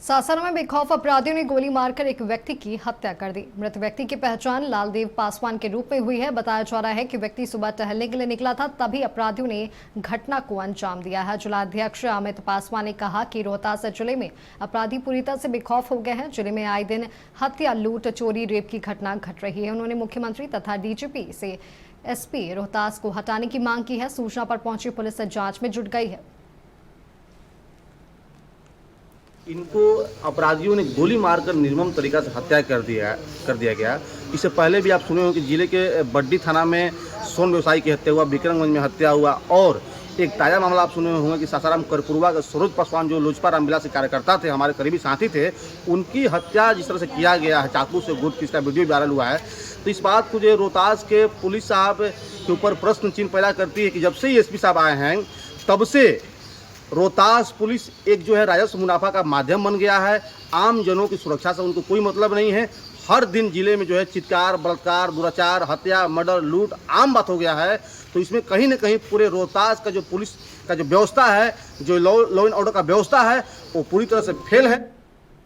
सासाराम में बेखौफ अपराधियों ने गोली मारकर एक व्यक्ति की हत्या कर दी। मृत व्यक्ति की पहचान लालदेव पासवान के रूप में हुई है। बताया जा रहा है कि व्यक्ति सुबह टहलने के लिए निकला था, तभी अपराधियों ने घटना को अंजाम दिया है। जिलाध्यक्ष अमित पासवान ने कहा कि रोहतास जिले में अपराधी पूरी तरह से बेखौफ हो गए हैं। जिले में आए दिन हत्या, लूट, चोरी, रेप की घटना घट रही है। उन्होंने मुख्यमंत्री तथा डीजीपी से एसपी रोहतास को हटाने की मांग की है। सूचना पर पहुंची पुलिस जांच में जुट गई है। इनको अपराधियों ने गोली मारकर निर्मम तरीका से हत्या कर दिया गया। इससे पहले भी आप सुने हो कि जिले के बड्डी थाना में स्वर्ण व्यवसायी की हत्या हुआ, विक्रमगंज में हत्या हुआ, और एक ताज़ा मामला आप सुने होंगे कि सासाराम करपुरवा का सरोज पासवान जो लोजपा रामविलास के कार्यकर्ता थे, हमारे करीबी साथी थे, उनकी हत्या जिस तरह से किया गया है, चाकू से गुट, किसका वीडियो वायरल हुआ है। तो इस बात को जो रोहतास के पुलिस साहब के ऊपर प्रश्न चिन्ह पैदा करती है कि जब से ही एसपी साहब आए हैं तब से रोहतास पुलिस एक जो है राजस्व मुनाफा का माध्यम बन गया है। आम जनों की सुरक्षा से उनको कोई मतलब नहीं है। हर दिन जिले में जो है चित्कार, बलात्कार, दुराचार, हत्या, मर्डर, लूट आम बात हो गया है। तो इसमें कहीं ना कहीं पूरे रोहतास का जो पुलिस का जो व्यवस्था है, जो लॉ एंड ऑर्डर का व्यवस्था है, वो पूरी तरह से फेल है।